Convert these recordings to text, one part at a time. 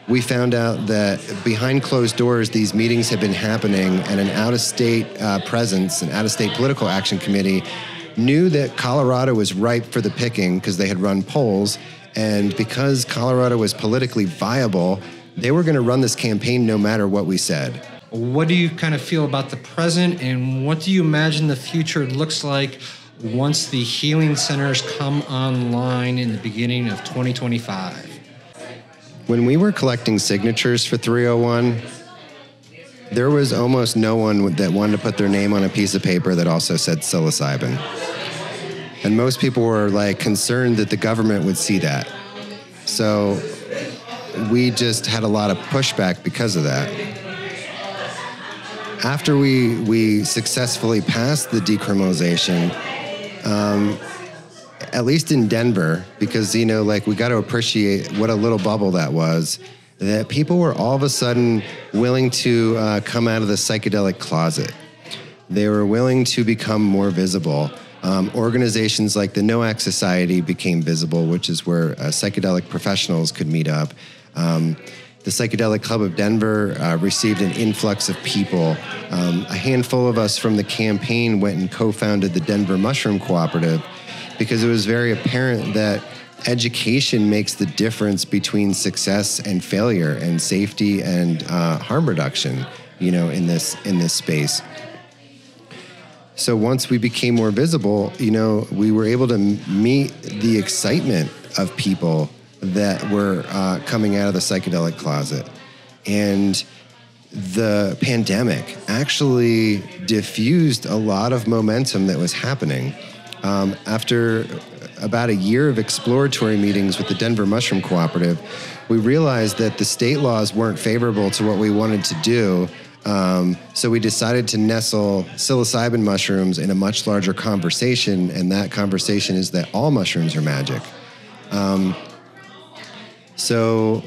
we found out that behind closed doors, these meetings had been happening, and an out-of-state presence, an out-of-state political action committee, knew that Colorado was ripe for the picking because they had run polls, and because Colorado was politically viable, they were going to run this campaign no matter what we said. What do you kind of feel about the present, and what do you imagine the future looks like once the healing centers come online in the beginning of 2025? When we were collecting signatures for 301, there was almost no one that wanted to put their name on a piece of paper that also said psilocybin. And most people were like concerned that the government would see that. So we just had a lot of pushback because of that. After we successfully passed the decriminalization, at least in Denver, because, you know, like we got to appreciate what a little bubble that was, that people were all of a sudden willing to come out of the psychedelic closet. They were willing to become more visible. Organizations like the NOAC Society became visible, which is where psychedelic professionals could meet up. The Psychedelic Club of Denver received an influx of people. A handful of us from the campaign went and co-founded the Denver Mushroom Cooperative because it was very apparent that education makes the difference between success and failure and safety and harm reduction, you know, in this space. So once we became more visible, you know, we were able to meet the excitement of people that were coming out of the psychedelic closet. And the pandemic actually diffused a lot of momentum that was happening. After about a year of exploratory meetings with the Denver Mushroom Cooperative, we realized that the state laws weren't favorable to what we wanted to do. So we decided to nestle psilocybin mushrooms in a much larger conversation, and that conversation is that all mushrooms are magic. So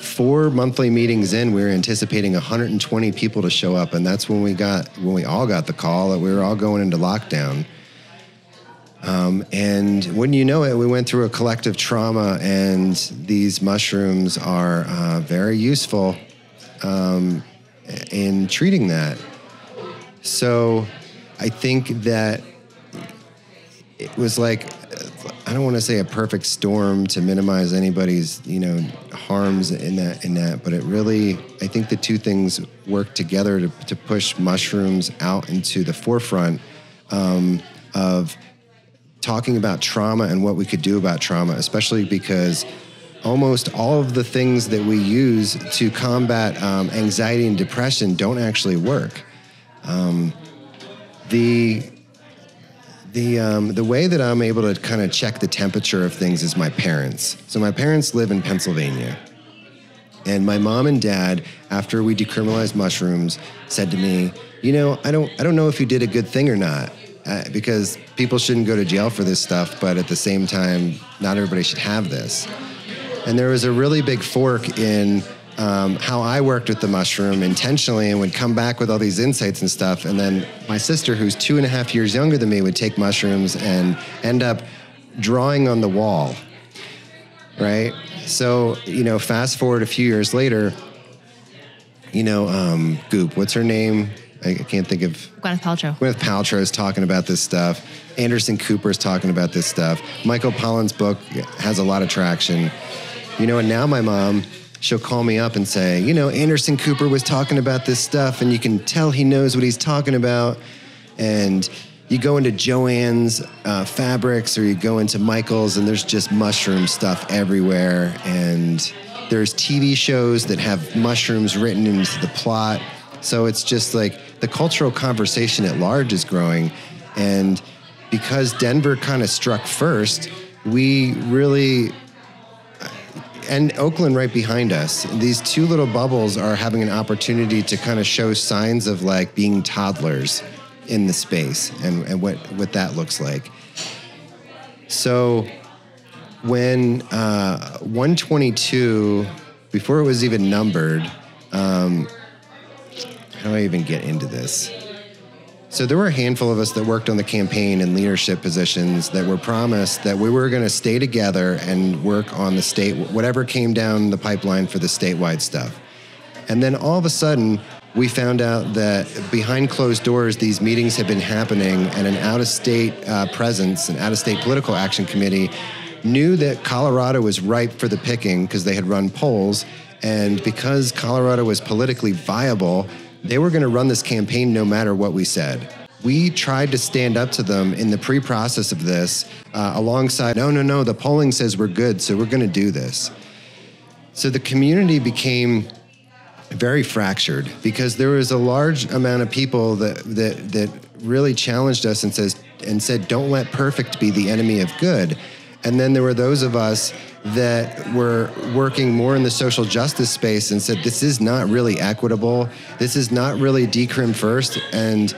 4 monthly meetings in, we were anticipating 120 people to show up, and that's when we all got the call that we were all going into lockdown. And wouldn't you know it, we went through a collective trauma, and these mushrooms are very useful in treating that. So I think that it was like, I don't want to say a perfect storm to minimize anybody's, you know, harms in that, but it really, I think the two things work together to push mushrooms out into the forefront of talking about trauma and what we could do about trauma, especially because almost all of the things that we use to combat anxiety and depression don't actually work. The way that I'm able to kind of check the temperature of things is my parents. So my parents live in Pennsylvania. And my mom and dad, after we decriminalized mushrooms, said to me, you know, I don't know if you did a good thing or not, because people shouldn't go to jail for this stuff, but at the same time, not everybody should have this. And there was a really big fork in how I worked with the mushroom intentionally and would come back with all these insights and stuff. And then my sister, who's 2.5 years younger than me, would take mushrooms and end up drawing on the wall, right? So, you know, fast forward a few years later, you know, Goop, what's her name? I can't think of... Gwyneth Paltrow. Gwyneth Paltrow is talking about this stuff. Anderson Cooper is talking about this stuff. Michael Pollan's book has a lot of traction. You know, and now my mom, she'll call me up and say, you know, Anderson Cooper was talking about this stuff, and you can tell he knows what he's talking about. And you go into Joann's fabrics, or you go into Michael's, and there's just mushroom stuff everywhere. And there's TV shows that have mushrooms written into the plot. So it's just like the cultural conversation at large is growing. And because Denver kind of struck first, we really... And Oakland right behind us, these two little bubbles are having an opportunity to kind of show signs of like being toddlers in the space and what that looks like. So when 122, before it was even numbered, how do I even get into this? So there were a handful of us that worked on the campaign in leadership positions that were promised that we were going to stay together and work on the state, whatever came down the pipeline for the statewide stuff. And then all of a sudden, we found out that behind closed doors, these meetings had been happening, and an out-of-state presence, an out-of-state political action committee, knew that Colorado was ripe for the picking because they had run polls, and because Colorado was politically viable, they were going to run this campaign no matter what we said. We tried to stand up to them in the pre-process of this alongside, no, the polling says we're good, so we're going to do this. So the community became very fractured because there was a large amount of people that really challenged us and said, don't let perfect be the enemy of good. And then there were those of us that were working more in the social justice space and said, this is not really equitable. This is not really decrim first, and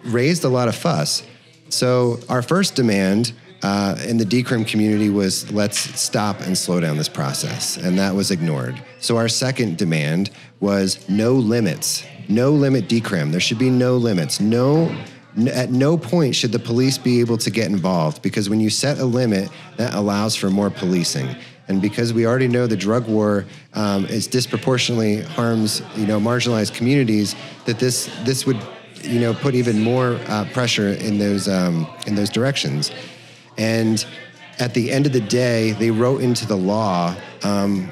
raised a lot of fuss. So our first demand in the decrim community was, let's stop and slow down this process. And that was ignored. So our second demand was no limits, no limit decrim. There should be no limits. At no point should the police be able to get involved, because when you set a limit, that allows for more policing. And because we already know the drug war is disproportionately harms, marginalized communities, that this would, put even more pressure in those directions. And at the end of the day, they wrote into the law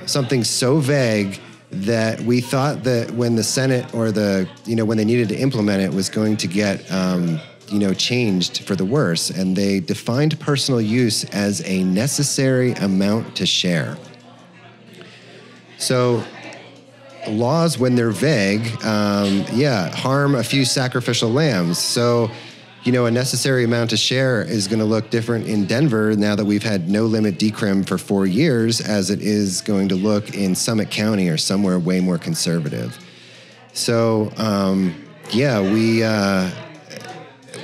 something so vague that we thought that when the Senate or when they needed to implement it was going to get, changed for the worse. And they defined personal use as a necessary amount to share. So laws, when they're vague, harm a few sacrificial lambs. So, a necessary amount to share is going to look different in Denver now that we've had no limit decrim for 4 years, as it is going to look in Summit County or somewhere way more conservative. So,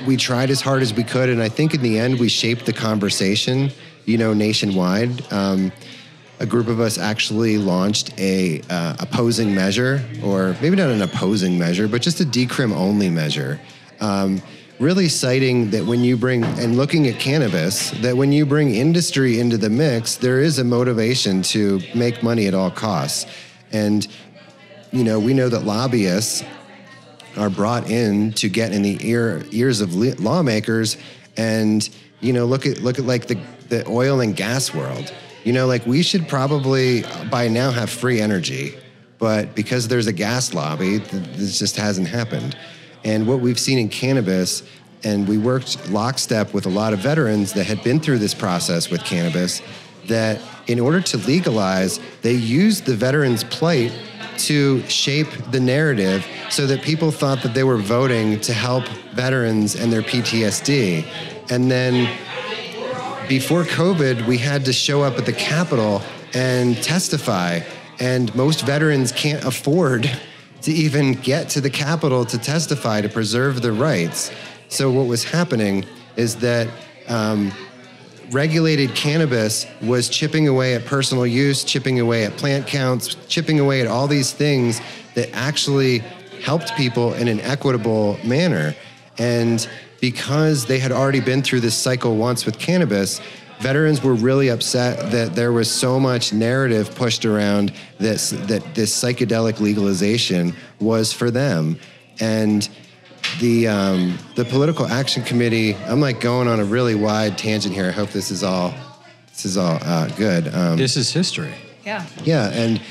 we tried as hard as we could, and I think in the end we shaped the conversation, nationwide. A group of us actually launched a opposing measure, or maybe not an opposing measure, but just a decrim only measure. Really citing that when you bring, and looking at cannabis, that when you bring industry into the mix, there is a motivation to make money at all costs. And, we know that lobbyists are brought in to get in the ears of lawmakers, and, look at like the oil and gas world. We should probably by now have free energy, but because there's a gas lobby, this just hasn't happened. And what we've seen in cannabis, and we worked lockstep with a lot of veterans that had been through this process with cannabis, that in order to legalize, they used the veterans' plight to shape the narrative so that people thought that they were voting to help veterans and their PTSD. And then before COVID, we had to show up at the Capitol and testify, and most veterans can't afford to even get to the Capitol to testify to preserve their rights. So what was happening is that regulated cannabis was chipping away at personal use, chipping away at plant counts, chipping away at all these things that actually helped people in an equitable manner. And because they had already been through this cycle once with cannabis, veterans were really upset that there was so much narrative pushed around that this psychedelic legalization was for them. And the Political Action Committee, I'm like going on a really wide tangent here. I hope this is all good. This is history. Yeah. Yeah, and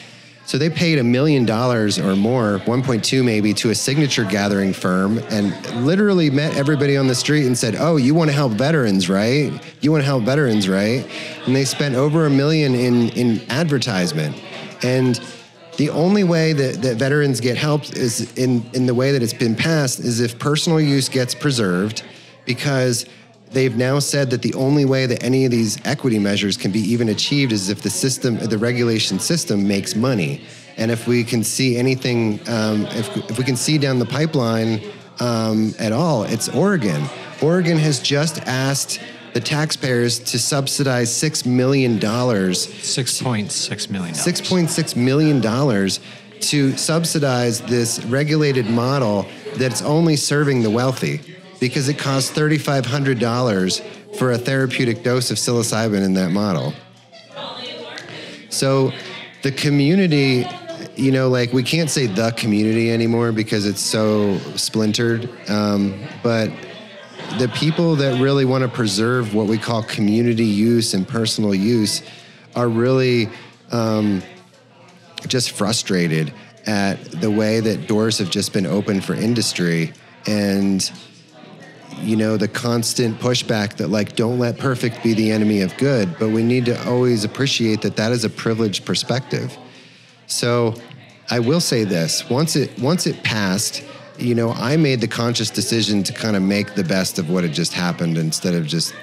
so they paid $1 million or more, 1.2 maybe, to a signature gathering firm, and literally met everybody on the street and said, "Oh, you want to help veterans, right? You want to help veterans, right?" And they spent over $1 million in advertisement. And the only way that veterans get help is in the way that it's been passed is if personal use gets preserved, because they've now said that the only way that any of these equity measures can be even achieved is if the regulation system makes money. And if we can see anything, if we can see down the pipeline at all, it's Oregon. Oregon has just asked the taxpayers to subsidize $6 million. $6.6 million. $6.6 million to subsidize this regulated model that's only serving the wealthy. because it costs $3,500 for a therapeutic dose of psilocybin in that model. So the community, you know, like we can't say the community anymore because it's so splintered, but the people that really want to preserve what we call community use and personal use are really just frustrated at the way that doors have just been opened for industry, and you know, the constant pushback that like, don't let perfect be the enemy of good, but we need to always appreciate that that is a privileged perspective. So I will say this, once it passed, you know, I made the conscious decision to kind of make the best of what had just happened instead of just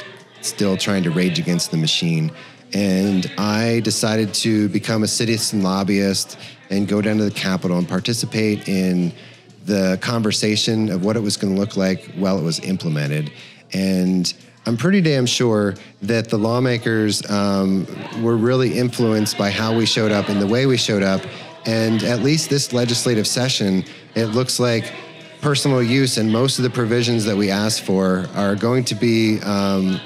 still trying to rage against the machine. And I decided to become a citizen lobbyist and go down to the Capitol and participate in the conversation of what it was going to look like while it was implemented. And I'm pretty damn sure that the lawmakers were really influenced by how we showed up and the way we showed up. And at least this legislative session, it looks like personal use and most of the provisions that we asked for are going to be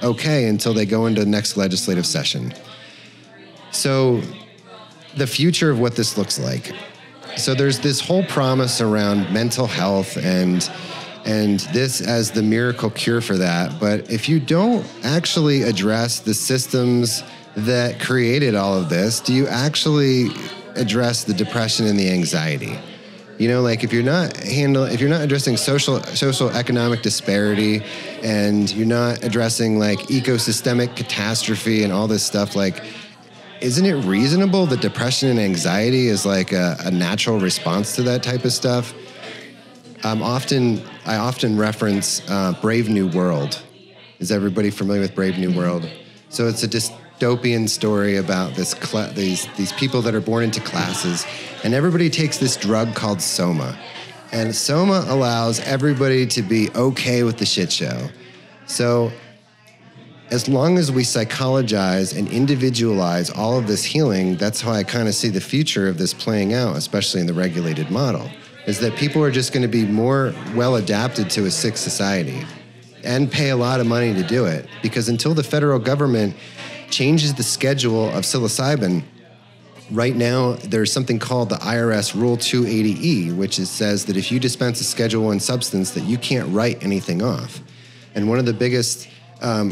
okay until they go into the next legislative session. So the future of what this looks like. So there's this whole promise around mental health and this as the miracle cure for that. But if you don't actually address the systems that created all of this, do you actually address the depression and the anxiety? You know, like if you're not addressing social economic disparity, and you're not addressing like ecosystemic catastrophe and all this stuff, like, isn't it reasonable that depression and anxiety is like a natural response to that type of stuff? I often reference Brave New World. Is everybody familiar with Brave New World? So it's a dystopian story about these people that are born into classes, and everybody takes this drug called Soma. And Soma allows everybody to be okay with the shit show. So as long as we psychologize and individualize all of this healing, that's how I kind of see the future of this playing out, especially in the regulated model, is that people are just going to be more well adapted to a sick society and pay a lot of money to do it. Because until the federal government changes the schedule of psilocybin, right now there's something called the IRS Rule 280E, which says that if you dispense a Schedule I substance, that you can't write anything off. And one of the biggest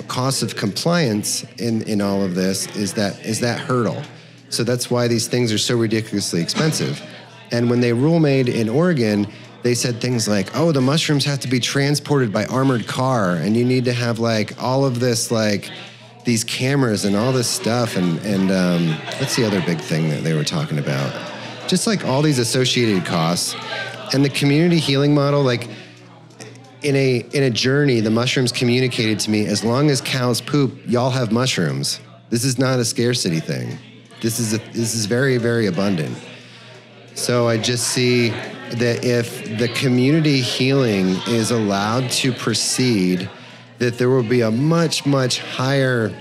costs of compliance in all of this is that hurdle. So that's why these things are so ridiculously expensive. And when they rule made in Oregon, they said things like, oh, the mushrooms have to be transported by armored car, and you need to have like all of this, like these cameras and all this stuff. And what's the other big thing that they were talking about? Just like all these associated costs. And the community healing model, like, in a journey, the mushrooms communicated to me, as long as cows poop, y'all have mushrooms. This is not a scarcity thing. This is very, very abundant. So I just see that if the community healing is allowed to proceed, that there will be a much, much higher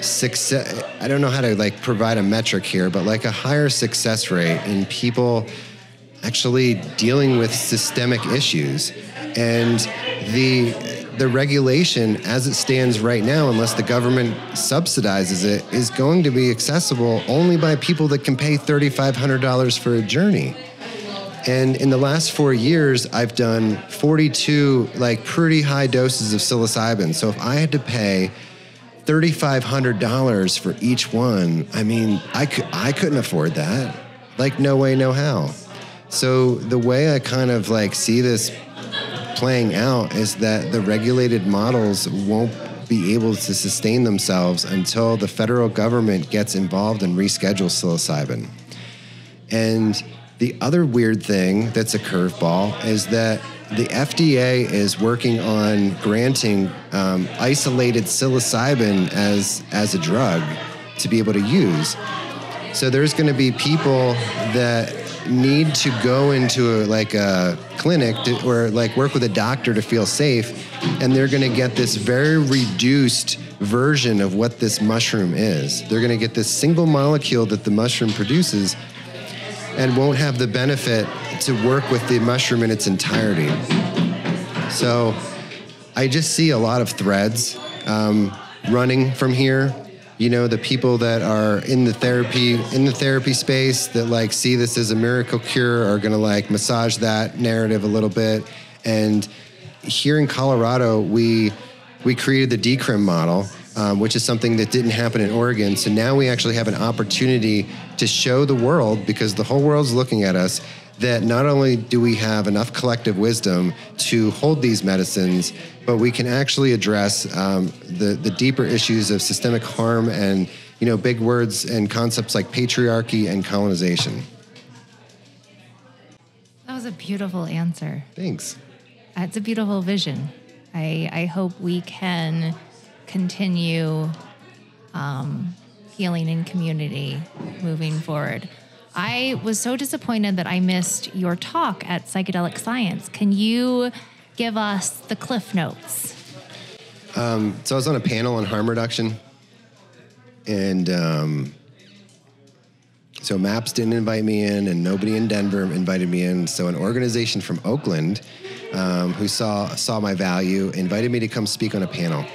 success. I don't know how to like provide a metric here, but like a higher success rate in people actually dealing with systemic issues. And the regulation as it stands right now, unless the government subsidizes it, is going to be accessible only by people that can pay $3,500 for a journey. And in the last 4 years, I've done 42 like pretty high doses of psilocybin. So if I had to pay $3,500 for each one, I mean, I couldn't afford that. Like, no way, no how. So the way I kind of like see this playing out is that the regulated models won't be able to sustain themselves until the federal government gets involved and reschedules psilocybin. And the other weird thing that's a curveball is that the FDA is working on granting isolated psilocybin as a drug to be able to use. So there's going to be people that need to go into a clinic or like work with a doctor to feel safe, and they're going to get this very reduced version of what this mushroom is. They're going to get this single molecule that the mushroom produces and won't have the benefit to work with the mushroom in its entirety. So I just see a lot of threads running from here. You know, the people that are in the therapy space that like see this as a miracle cure are going to like massage that narrative a little bit. And here in Colorado, we created the decrim model, which is something that didn't happen in Oregon. So now we actually have an opportunity to show the world, because the whole world's looking at us, that not only do we have enough collective wisdom to hold these medicines, but we can actually address the deeper issues of systemic harm and, you know, big words and concepts like patriarchy and colonization. That was a beautiful answer. Thanks. It's a beautiful vision. I hope we can continue healing in community moving forward. I was so disappointed that I missed your talk at Psychedelic Science. Can you give us the cliff notes? So I was on a panel on harm reduction, and so MAPS didn't invite me in, and nobody in Denver invited me in. So an organization from Oakland who saw my value invited me to come speak on a panel.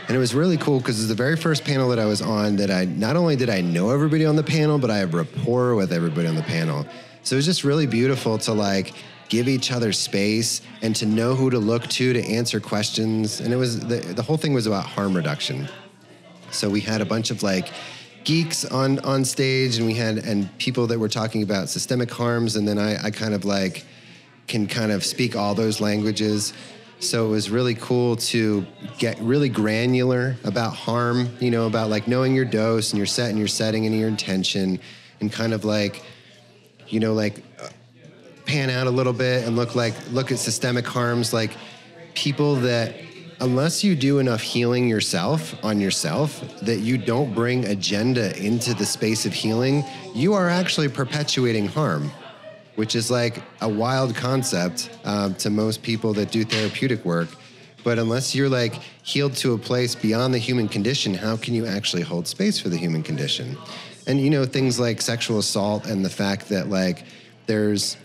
And it was really cool because it was the very first panel that I was on that not only did I know everybody on the panel, but I have rapport with everybody on the panel. So it was just really beautiful to like give each other space and to know who to look to answer questions. And it was the whole thing was about harm reduction. So we had a bunch of like geeks on stage, and we had people that were talking about systemic harms, and then I kind of like can kind of speak all those languages. So it was really cool to get really granular about harm, you know, about like knowing your dose and your set and your setting and your intention, and kind of like, you know, like pan out a little bit and look at systemic harms, like people that unless you do enough healing yourself, that you don't bring agenda into the space of healing, you are actually perpetuating harm, which is like a wild concept to most people that do therapeutic work. But unless you're like healed to a place beyond the human condition, how can you actually hold space for the human condition? And you know, things like sexual assault and the fact that like there's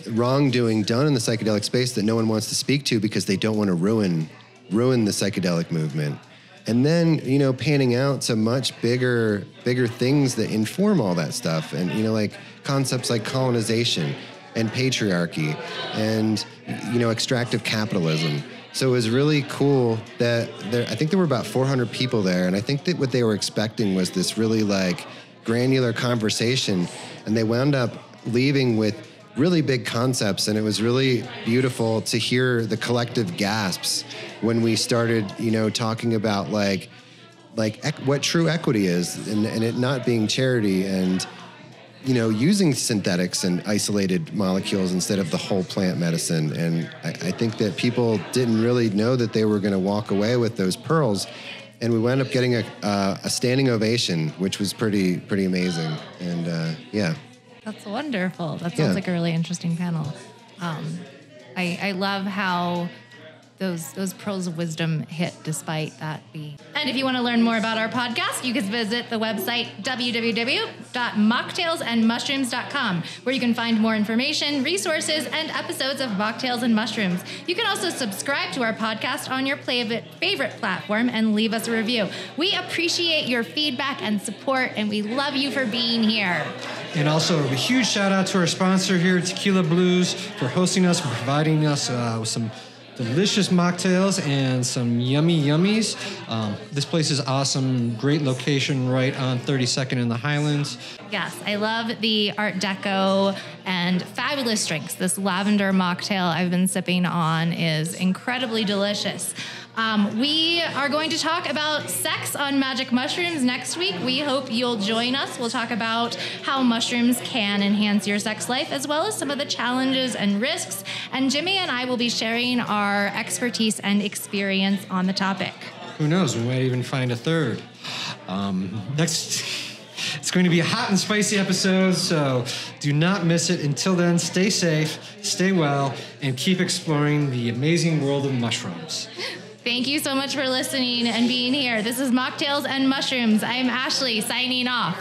wrongdoing done in the psychedelic space that no one wants to speak to because they don't want to ruin the psychedelic movement. And then, you know, panning out to much bigger things that inform all that stuff. And, you know, like concepts like colonization and patriarchy and, you know, extractive capitalism. So it was really cool that I think there were about 400 people there. And I think that what they were expecting was this really like granular conversation. And they wound up leaving with really big concepts, and it was really beautiful to hear the collective gasps when we started, you know, talking about like what true equity is, and it not being charity, and you know, using synthetics and isolated molecules instead of the whole plant medicine. And I think that people didn't really know that they were going to walk away with those pearls, and we wound up getting a standing ovation, which was pretty amazing. And yeah. That's wonderful. That sounds like a really interesting panel. I love how those pearls of wisdom hit despite that being. And if you want to learn more about our podcast, you can visit the website www.mocktailsandmushrooms.com, where you can find more information, resources, and episodes of Mocktails and Mushrooms. You can also subscribe to our podcast on your favorite platform and leave us a review. We appreciate your feedback and support, and we love you for being here. And also a huge shout out to our sponsor here, Tequila Blues, for hosting us and providing us with some delicious mocktails and some yummy yummies. This place is awesome. Great location right on 32nd in the Highlands. Yes, I love the Art Deco and fabulous drinks. This lavender mocktail I've been sipping on is incredibly delicious. We are going to talk about sex on magic mushrooms next week. We hope you'll join us. We'll talk about how mushrooms can enhance your sex life, as well as some of the challenges and risks. And Jimmy and I will be sharing our expertise and experience on the topic. Who knows? We might even find a third. Next, it's going to be a hot and spicy episode, so do not miss it. Until then, stay safe, stay well, and keep exploring the amazing world of mushrooms. Thank you so much for listening and being here. This is Mocktails and Mushrooms. I'm Ashley, signing off.